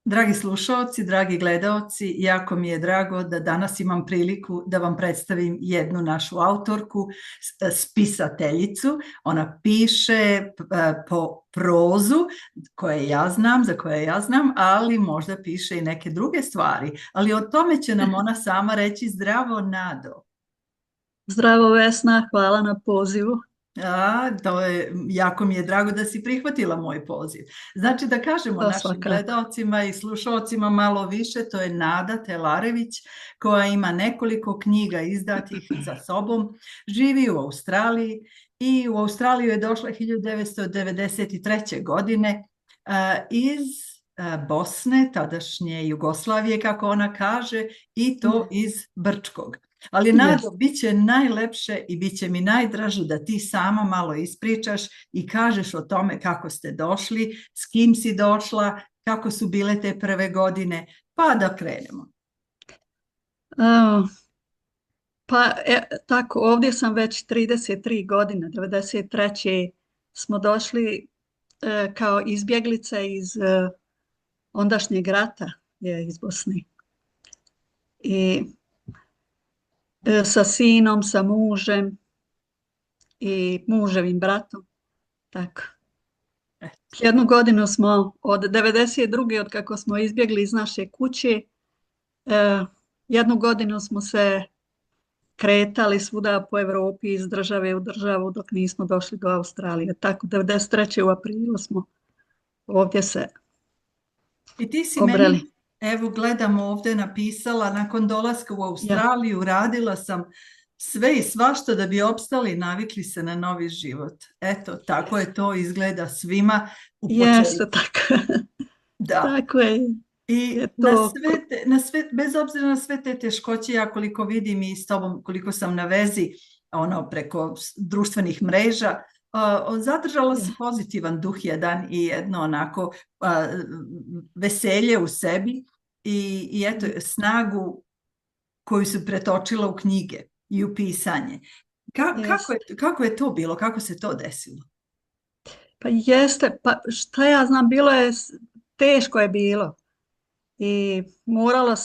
Dragi slušaoci, dragi gledaoci, jako mi je drago da danas imam priliku da vam predstavim jednu našu autorku, spisateljicu. Ona piše po prozu za koje ja znam, ali možda piše i neke druge stvari. Ali o tome će nam ona sama reći. Zdravo, Nado. Zdravo Vesna, hvala na pozivu. Jako mi je drago da si prihvatila moj poziv. Znači da kažemo To našim svakako. gledaocima i slušaocima malo više, to je Nada Telarević koja ima nekoliko knjiga izdatih za sobom, živi u Australiji i u Australiju je došla 1993. godine iz Bosne, tadašnje Jugoslavije, kako ona kaže, i to iz Brčkog. Ali Nado, Jest. bit će najlepše i bit će mi najdraže da ti sama malo ispričaš i kažeš o tome kako ste došli, s kim si došla, kako su bile te prve godine, pa da krenemo. Evo, tako, ovdje sam već 33 godine, 93. smo došli kao izbjeglice iz ondašnjeg rata iz Bosne. I sa sinom, sa mužem i muževim bratom. Tako. Jednu godinu smo od 92. od kako smo izbjegli iz naše kuće, jednu godinu smo se kretali svuda po Europi iz države u državu dok nismo došli do Australije. Tako 93. u aprilu smo ovdje se I ti si obreli. meni, evo gledam ovdje, napisala, nakon dolaska u Ja. Australiju radila sam sve i svašta da bi opstali i navikli se na novi život. Eto, tako je to izgleda svima u Jeste početku. tako. Da. Tako je. I Je to. bez obzira na sve te teškoće, ja koliko vidim i s tobom, koliko sam na vezi preko društvenih mreža, zadržala si pozitivan duh jedan i jedno onako veselje u sebi i eto, snagu koju se pretočila u knjige i u pisanje. Kako je to bilo? Kako se to desilo? Pa jeste, pa šta ja znam, teško je bilo i moralo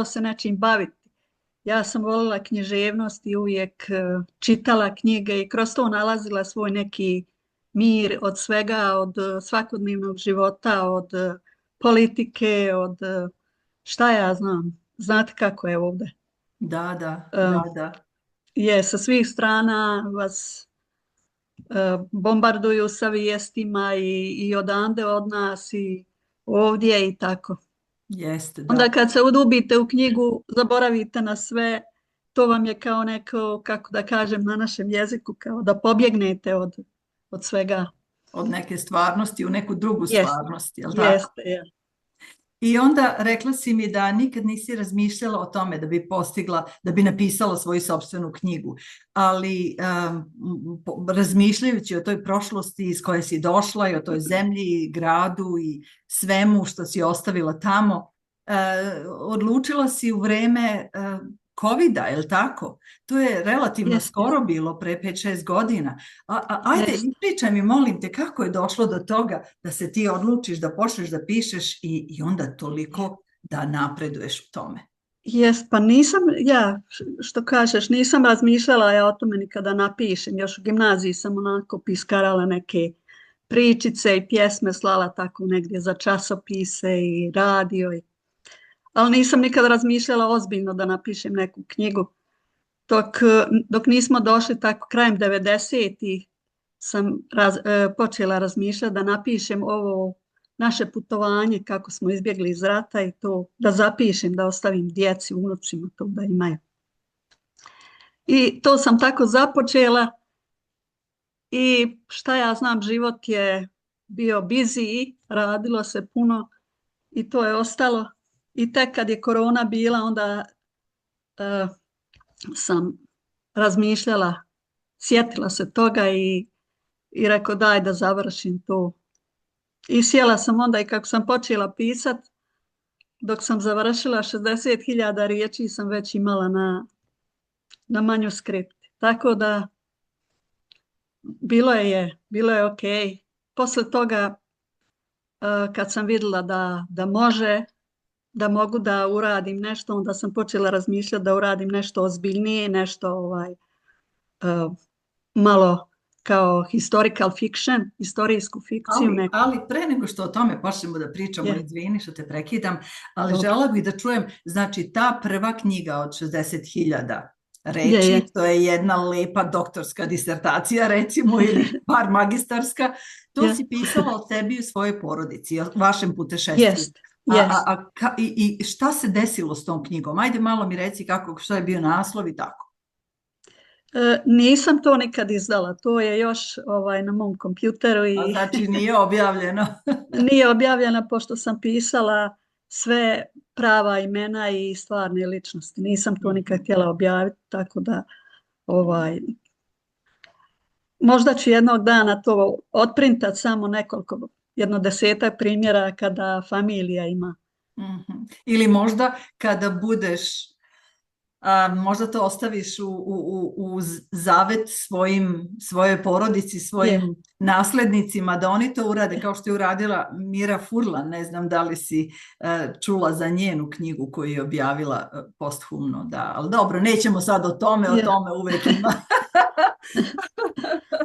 se nečim baviti. Ja sam volila književnost i uvijek čitala knjige i kroz to nalazila svoj neki mir od svega, od svakodnevnog života, od politike, od šta ja znam. Znate kako je ovdje. Da. Sa svih strana vas bombarduju sa vijestima i odande od nas i ovdje i tako. Jeste, da. Onda kad se udubite u knjigu, zaboravite na sve, to vam je kao neko, kako da kažem na našem jeziku, kao da pobjegnete od svega. Od neke stvarnosti u neku drugu stvarnost, je li tako? Jeste, je. I onda rekla si mi da nikad nisi razmišljala o tome da bi napisala svoju sopstvenu knjigu, ali razmišljajući o toj prošlosti iz koje si došla i o toj zemlji, gradu i svemu što si ostavila tamo, odlučila si u vreme Covida, je li tako? To je relativno skoro bilo, pre 5-6 godina. Ajde, ispričaj mi, molim te, kako je došlo do toga da se ti odlučiš da počneš da pišeš i onda toliko da napreduješ u tome? Pa nisam, što kažeš, nisam razmišljala ja o tome nikada napišem. Još u gimnaziji sam onako piskarala neke pričice i pjesme, slala tako negdje za časopise i radio ali nisam nikada razmišljala ozbiljno da napišem neku knjigu. Dok nismo došli tako krajem 90-ih sam počela razmišljati da napišem ovo naše putovanje kako smo izbjegli iz rata i to da zapišem, da ostavim djeci, unučima to da imaju. I to sam tako započela i šta ja znam, život je bio busy, radilo se puno i to je ostalo. I tek kad je korona bila, onda sam razmišljala, sjetila se toga i rekao daj da završim to. I sjela sam onda i kako sam počela pisat, dok sam završila 60.000 riječi sam već imala na manuskript. Tako da bilo je ok. Posle toga kad sam vidjela da mogu da uradim nešto, onda sam počela razmišljati da uradim nešto ozbiljnije, nešto malo kao historical fiction, historijsku fikciju neku. Ali pre nego što o tome počnemo da pričamo, izvini što te prekidam, ali žela bih da čujem, znači ta prva knjiga od 60.000 reči, to je jedna lepa doktorska disertacija recimo ili par magistarska, to si pisala o tebi i u svojoj porodici, o vašem putešestvu. I šta se desilo s tom knjigom? Ajde malo mi reci šta je bio naslov i tako. Nisam to nikad izdala, to je još na mom kompjuteru. Znači nije objavljeno? Nije objavljeno pošto sam pisala sve prava imena i stvarne ličnosti. Nisam to nikad htjela objaviti, tako da možda ću jednog dana to otprintat samo nekoliko, 10 primjera kada familija ima. Ili možda kada budeš, možda to ostaviš u zavet svojoj porodici, svojim naslednicima, da oni to urade kao što je uradila Mira Furlan. Ne znam da li si čula za njenu knjigu koju je objavila posthumno. Da, ali dobro, nećemo sad o tome uvek ima.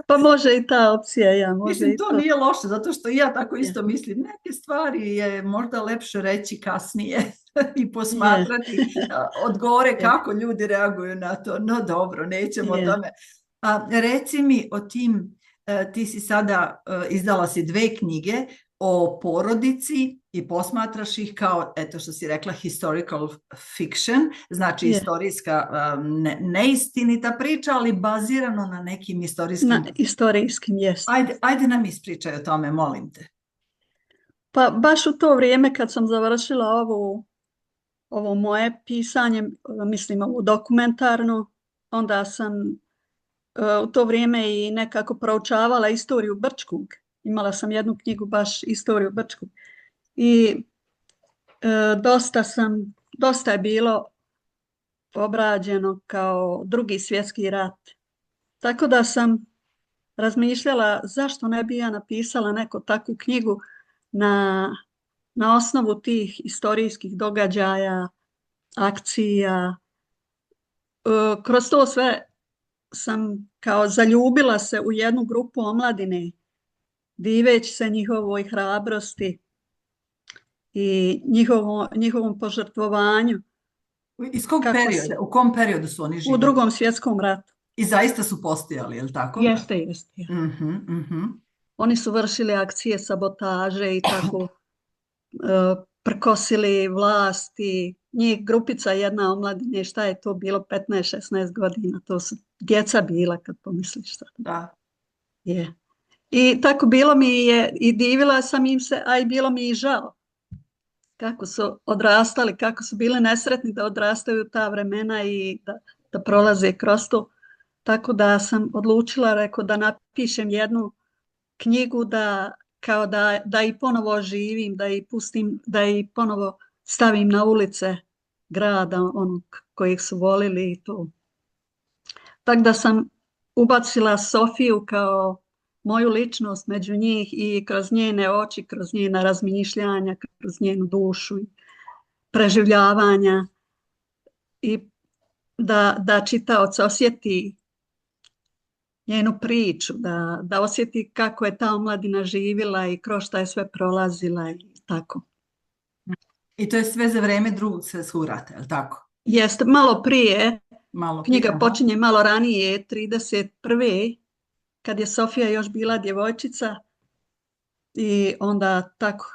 Pa može i ta opcija, Mislim, to nije loše, zato što ja tako isto mislim. Neke stvari je možda lepše reći kasnije i posmatrati od gore kako ljudi reaguju na to. No dobro, nećemo o tome. Reci mi o tim, ti si sada, izdala si 2 knjige o porodici i posmatraš ih kao, eto što si rekla, historical fiction, znači istorijska neistinita priča, ali bazirano na nekim istorijskim... Na istorijskim, jest. Ajde nam ispričaj o tome, molim te. Pa baš u to vrijeme kad sam završila ovo moje pisanje, mislim ovo dokumentarno, onda sam u to vrijeme i nekako proučavala istoriju Brčkog. Imala sam jednu knjigu baš istoriju Brčkog i dosta je bilo obrađeno kao Drugi svjetski rat. Tako da sam razmišljala zašto ne bi ja napisala neku takvu knjigu na osnovu tih istorijskih događaja, akcija. Kroz to sve sam kao zaljubila se u jednu grupu omladine, diveći se njihovoj hrabrosti i njihovom požrtvovanju. U kom periodu su oni živjeli? U Drugom svjetskom ratu. I zaista su postojali, je li tako? Jeste. Oni su vršili akcije sabotaže i tako prkosili vlasti. Njih grupica jedna omladine, šta je to bilo, 15-16 godina, to su djeca bila kad pomisliš šta. Da. Je. I tako bilo mi je, i divila sam im se, a i bilo mi i žao. Kako su odrastali, kako su bili nesretni da odrastaju ta vremena i da prolaze kroz to. Tako da sam odlučila, rekao, da napišem jednu knjigu da i ponovo živim, da i pustim, da i ponovo stavim na ulice grada onog kojeg su volili i to. Tako da sam ubacila Sofiju kao moju ličnost među njih i kroz njene oči, kroz njena razmišljanja, kroz njenu dušu i preživljavanja i da čitaoc osjeti njenu priču, da osjeti kako je ta omladina živjela i kroz šta je sve prolazila i tako. I to je sve za vreme Drugog svjetskog rata, je li tako? Jeste, malo prije. Knjiga počinje malo ranije, 31. kad je Sofija još bila djevojčica i onda tako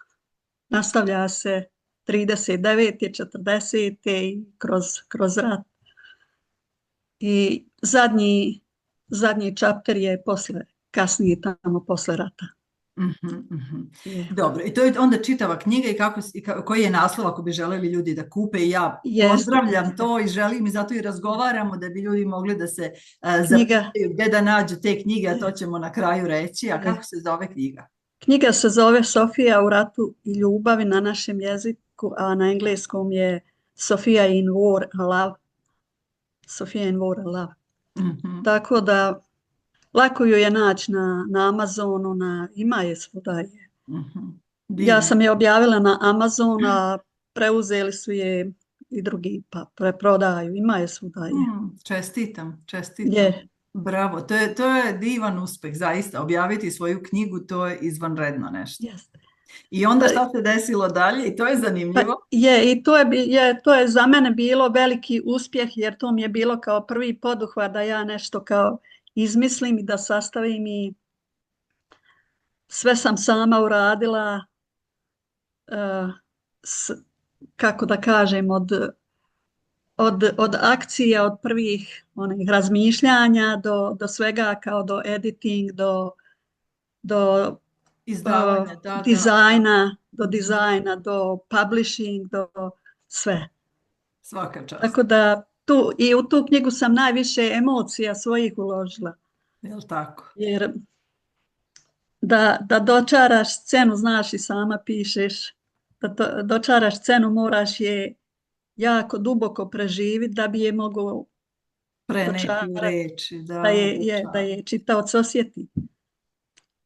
nastavlja se 39. 40. i kroz rat. I zadnji čapter je kasnije tamo posle rata. Dobro, i to je onda čitava knjiga i koji je naslov ako bi želeli ljudi da kupe i ja pozdravljam to i želim i zato i razgovaramo da bi ljudi mogli da se zapitaju gdje da nađu te knjige, a to ćemo na kraju reći. A kako se zove knjiga? Knjiga se zove Sofija u ratu i ljubavi na našem jeziku, a na engleskom je Sophia in War and Love. Sophia in War and Love. Tako da lako ju je naći na Amazonu, ima je svuda je. Ja Divno. sam je objavila na Amazon, a preuzeli su je i drugi, pa preprodaju. Ima je svuda je. Čestitam, čestitam. Je, Bravo, to je divan uspeh, zaista. Objaviti svoju knjigu, to je izvanredno nešto. jeste. I onda Pa, šta se desilo dalje? I to je pa zanimljivo. je, i to je za mene bilo veliki uspjeh, jer to mi je bilo kao prvi poduhvat da ja nešto kao izmislim i da sastavim i sve sam sama uradila, eh, s, kako da kažem, od akcija, od prvih onih razmišljanja do svega, kao do editing, do Izdavanje, da, da. dizajna, Mhm. do publishing, do sve. Svaka čast. Tako da i u tu knjigu sam najviše emocija svojih uložila. Jel tako? Jer da dočaraš scenu, znaš i sama pišeš, dočaraš scenu moraš je jako duboko preživiti da bi je mogao Preneti u dočarati, reči, da da, je čitaoc osjeti.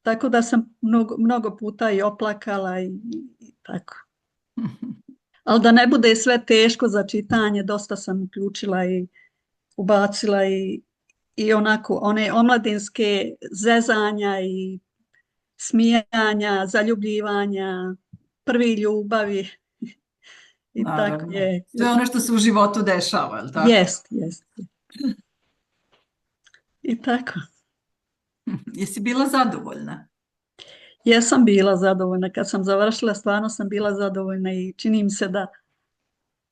Tako da sam mnogo puta i oplakala i tako. Ali da ne bude sve teško za čitanje, dosta sam uključila i ubacila i onako one omladinske zezanja i smijanja, zaljubljivanja, prvi ljubavi i tako Naravno. je. Sve ono što se u životu dešava, jel tako? Jest. I tako. Jesi bila zadovoljna? Jesam bila zadovoljna. Kad sam završila, stvarno sam bila zadovoljna i čini mi se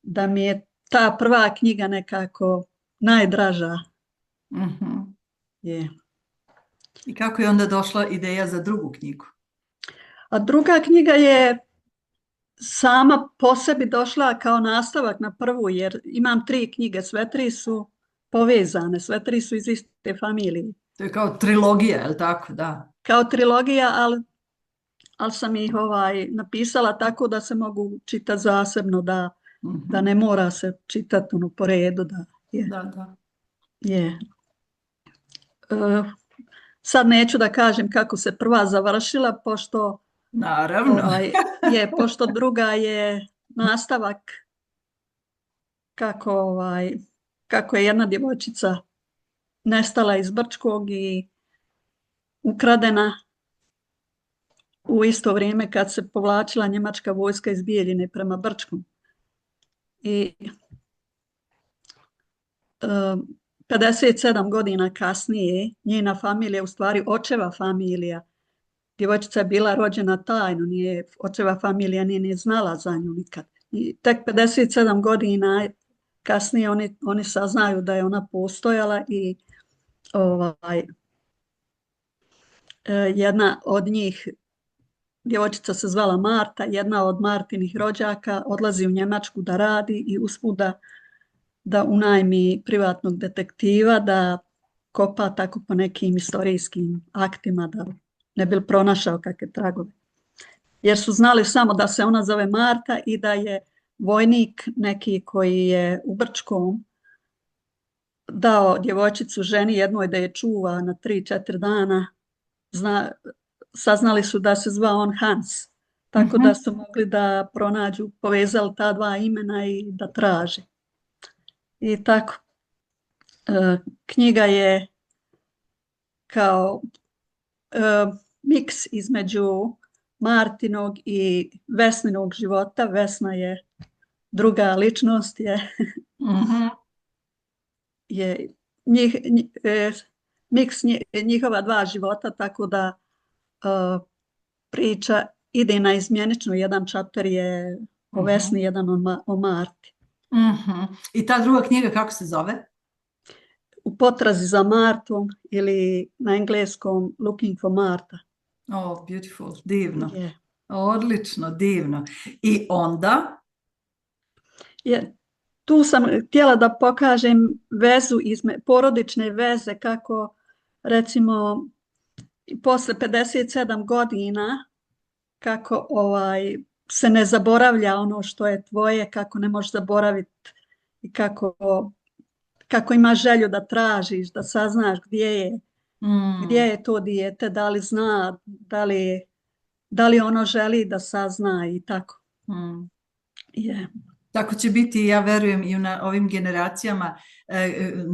da mi je ta prva knjiga nekako najdraža. Mhm. Je. I kako je onda došla ideja za drugu knjigu? A druga knjiga je sama po sebi došla kao nastavak na prvu, jer imam 3 knjige, sve 3 su povezane, sve 3 su iz iste familije. To je kao trilogija, jel tako? Da. Kao trilogija, ali sam ih napisala tako da se mogu čitati zasebno, da Mhm. ne mora se čitati po redu. Da, je, Da, da. je. Sad neću da kažem kako se prva završila, Naravno. pošto druga je nastavak kako je jedna djevojčica nestala iz Brčkog i ukradena u isto vrijeme kad se povlačila njemačka vojska iz Bijeljine prema Brčkom. I 57 godina kasnije njena familija, u stvari očeva familija, djevojčica je bila rođena tajno, očeva familija nije ni znala za nju nikad. I tek 57 godina kasnije oni saznaju da je ona postojala i jedna od njih, djevojčica se zvala Marta, jedna od Martinih rođaka odlazi u Njemačku da radi i usput da unajmi privatnog detektiva, da kopa tako po nekim istorijskim aktima, da ne bi pronašao kakve tragove. Jer su znali samo da se ona zove Marta i da je vojnik neki koji je u Brčkom dao djevojčicu ženi jednoj da je čuva na 3-4 dana. Saznali su da se zvao on Hans, tako da Mhm. su mogli da pronađu, povezali ta 2 imena i da traže. I tako, knjiga je kao miks između Martinog i Vesninog života. Vesna je druga ličnost, Mhm. je miks njihova 2 života, tako da priča ide naizmjenično. Jedan chapter je o Vesni, Mhm. jedan o Marti. Mhm. I ta druga knjiga kako se zove? U potrazi za Martom ili na engleskom Looking for Marta. Oh, beautiful, divno. Je. Odlično, divno. I onda? Tu sam htjela da pokažem vezu, porodične veze, kako recimo posle 57 godina kako se ne zaboravlja ono što je tvoje, kako ne možeš zaboraviti i kako imaš želju da tražiš, da saznaš gdje je to dijete, da li zna, da li ono želi da sazna i tako. Mm. Je. Tako će biti, ja verujem, i u ovim generacijama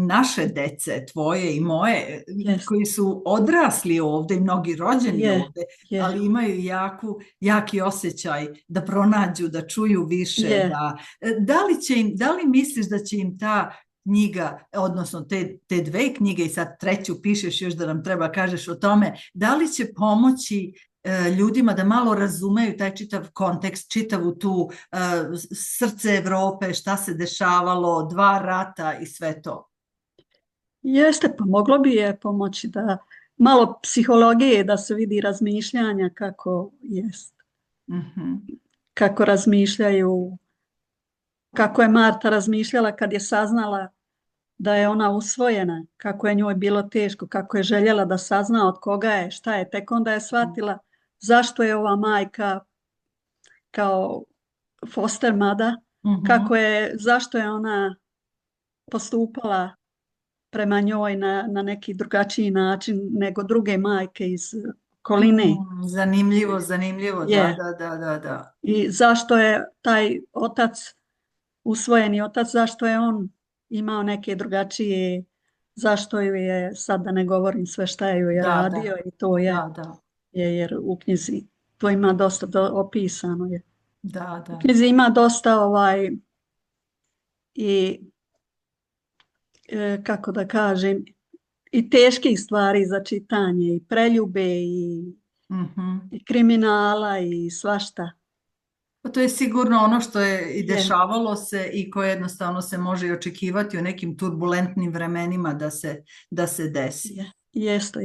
naše dece, tvoje i moje, Jest. koji su odrasli ovde i mnogi rođeni ovde, je. ali imaju jaki osjećaj da pronađu, da čuju više. Da li misliš da će im ta knjiga, odnosno te dve knjige i sad treću pišeš još da nam treba kažeš o tome, da li će pomoći ljudima da malo razumeju taj čitav kontekst, čitavu tu srce Evrope, šta se dešavalo, 2 rata i sve to? Jeste, pa moglo bi je pomoći da malo psihologije, da se vidi razmišljanja kako jest. Kako razmišljaju, kako je Marta razmišljala kad je saznala da je ona usvojena, kako je njoj bilo teško, kako je željela da sazna od koga je, šta je. Tek onda je shvatila zašto je ova majka kao foster mother, zašto je ona postupala prema njoj na neki drugačiji način nego druge majke iz okoline. Zanimljivo, da. I zašto je taj otac, usvojeni otac, zašto je on imao neke drugačije, zašto ju je, sad da ne govorim sve šta ju je radio i to je, jer u knjizi to ima dosta opisano je. U knjizi ima dosta i kako da kažem, i teških stvari za čitanje, i preljube, i kriminala, i svašta. Pa to je sigurno ono što je i dešavalo se i koje jednostavno se može i očekivati u nekim turbulentnim vremenima da se desi. Jeste.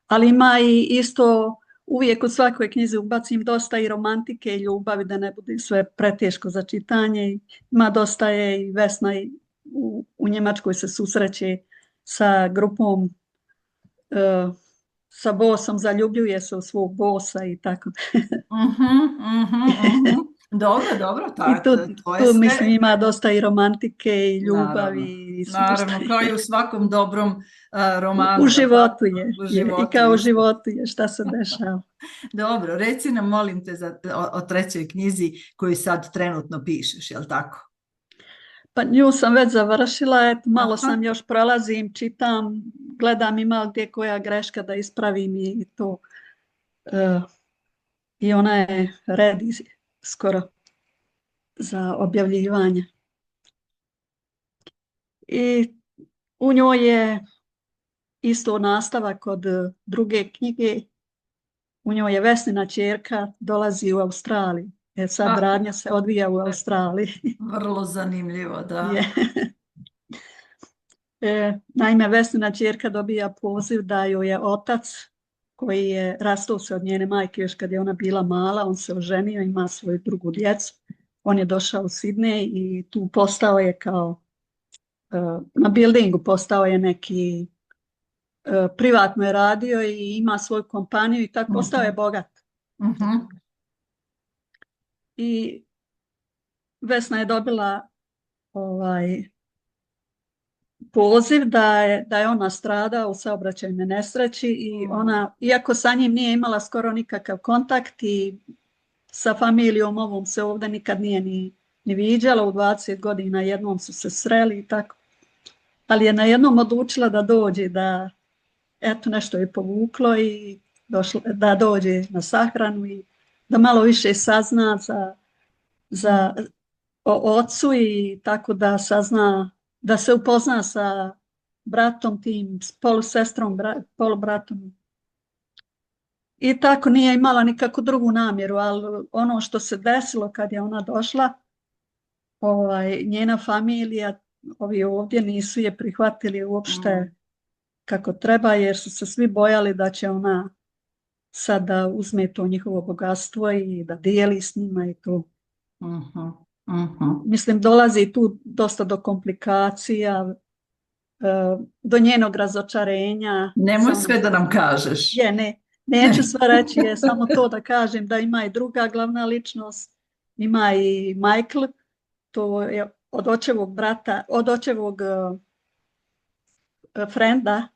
Ali ima i isto, uvijek u svakoj knjizi ubacim dosta i romantike i ljubavi, da ne bude sve preteško za čitanje. Ima dosta je i Vesna u Njemačkoj se susreće sa grupom, sa bosom, zaljubljuje se u svog bosa i tako. Dobro, tako. Tu mislim ima dosta i romantike i ljubavi. Naravno, kao i u svakom dobrom romanu. U životu je. I kao u životu je šta se dešava. Dobro, reci nam, molim te, o trećoj knjizi koju sad trenutno pišeš, je li tako? Pa nju sam već završila, malo sam još prolazim, čitam, gledam ima gdje koja greška da ispravim i to. I ona je ready skoro za objavljivanje. I u njoj je isto nastavak od druge knjige. U njoj je Vesnina ćerka, dolazi u Australiju. Sad radnja se odvija u Australiji. Vrlo zanimljivo, da. Naime, Vesnina ćerka dobija poziv da joj je otac, koji je rastao se od njene majke još kad je ona bila mala, on se oženio, ima svoju drugu djecu. On je došao u Sidney i tu postao je kao, na buildingu postao je neki, privatno je radio i ima svoju kompaniju i tako postao je bogat. I Vesna je dobila poziv da je ona strada u saobraćajnoj nesreći i ona, iako sa njim nije imala skoro nikakav kontakt i sa familijom ovom se ovdje nikad nije ni viđala, u 20 godina jednom su se sreli i tako. Ali je na jednom odlučila da dođe, da eto nešto je povuklo i da dođe na sahranu i da malo više sazna o ocu i tako da sazna, da se upozna sa bratom tim, s polusestrom, polubratom. I tako nije imala nikakvu drugu namjeru, ali ono što se desilo kad je ona došla, njena familija, ovi ovdje nisu je prihvatili uopšte kako treba, jer su se svi bojali da će ona sada uzme to njihovo bogatstvo i da dijeli s njima i to. Mislim, dolazi tu dosta do komplikacija, do njenog razočarenja. Nemoj sve da nam kažeš. Neću sve reći, samo to da kažem da ima i druga glavna ličnost, ima i Michael, to je od očevog brata, od očevog frenda,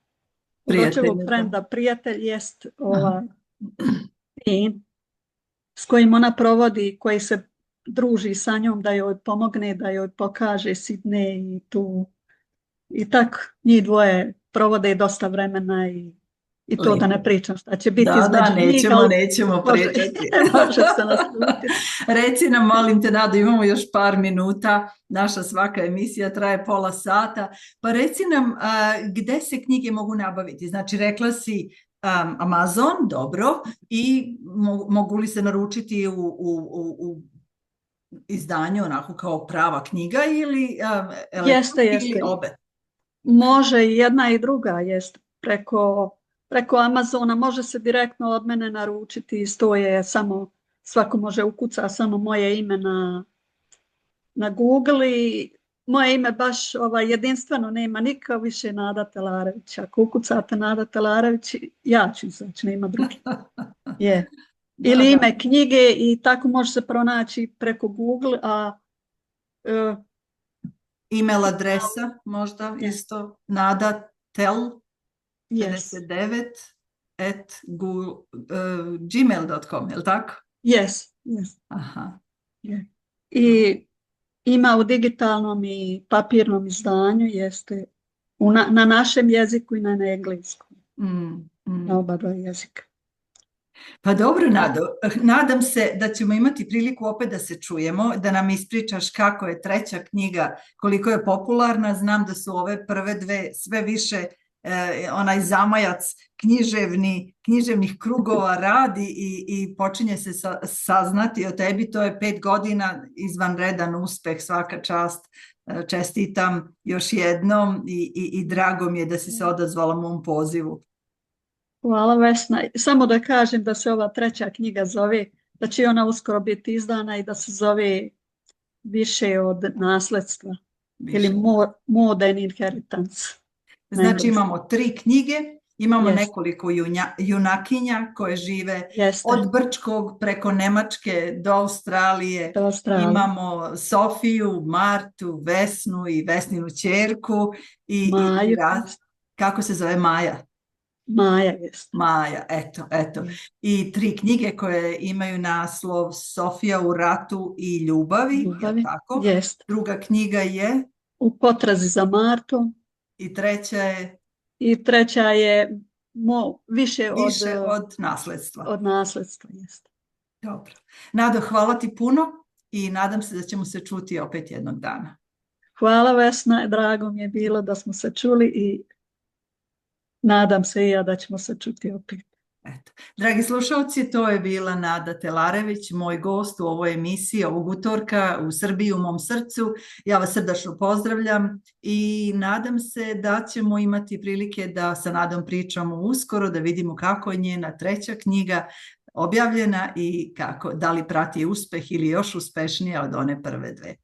od očevog frenda, prijatelj jest Dean. s kojim ona provodi, koji se druži sa njom da joj pomogne, da joj pokaže Sidne i tu. I tako njih dvoje provode dosta vremena i to da ne Lepo. pričam šta će biti Da, između njih, nećemo, ali nećemo može, pričati. može se naslutiti. Reci nam, molim te, Nado, imamo još par minuta, naša svaka emisija traje pola sata, pa reci nam gde se knjige mogu nabaviti? Znači, rekla si Amazon, dobro, i mogu li se naručiti u izdanju onako kao prava knjiga ili Jeste, elektronski ili jeste. obe? Može i jedna i druga, jest. Preko Amazona može se direktno od mene naručiti, stoje samo, svako može ukuca samo moje ime na Google i moje ime baš jedinstveno, nema nikao više Nada Telarević. Ako ukucate Nada Telarević, ja ću izaći, nema drugi. Je. Da, Ili da. ime knjige i tako može se pronaći preko Google, a Email adresa možda je, isto nadatel yes, 59 at gmail.com, je li tako? yes, yes, Aha. je. I ima u digitalnom i papirnom izdanju, jeste na našem jeziku i na engleskom, Mm, na mm. oba dva jezika. Pa dobro, Nado, nadam se da ćemo imati priliku opet da se čujemo, da nam ispričaš kako je treća knjiga, koliko je popularna. Znam da su ove prve dve sve više onaj zamajac književnih krugova radi i počinje se saznati o tebi. To je 5 godina, izvanredan uspeh, svaka čast. Čestitam još jednom i drago mi je da si se odazvala mom pozivu. Hvala Vesna. Samo da kažem da se ova treća knjiga zove, da će ona uskoro biti izdana i da se zove Više od nasledstva ili Više. More than Inheritance na Znači engleskom. imamo 3 knjige, imamo Jest, nekoliko junakinja koje žive jeste, od Brčkog preko Nemačke do Australije. to Australija. Imamo Sofiju, Martu, Vesnu i Vesninu ćerku Maju, jest. kako se zove Maja? Maja, jest. Maja, eto. I 3 knjige koje imaju naslov Sofija u ratu i ljubavi, je li Ljubavi, tako? jest. Druga knjiga je U potrazi za Martom i treća je i treća je više Više od nasledstva. od nasledstva, jest. Dobro. Nado, hvala ti puno i nadam se da ćemo se čuti opet jednog dana. Hvala Vesna, drago mi je bilo da smo se čuli i nadam se i ja da ćemo se čuti opet. Eto. Dragi slušalci, to je bila Nada Telarević, moj gost u ovoj emisiji ovog utorka u Srbiji u mom srcu. Ja vas srdačno pozdravljam i nadam se da ćemo imati prilike da sa Nadom pričamo uskoro, da vidimo kako je njena treća knjiga objavljena i da li prati uspeh ili još uspešnija od one prve dve.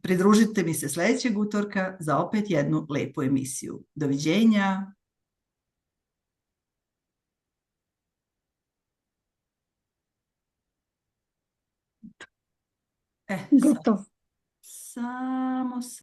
Pridružite mi se sljedećeg utorka za opet jednu lepu emisiju. Doviđenja. Gotovo. Samo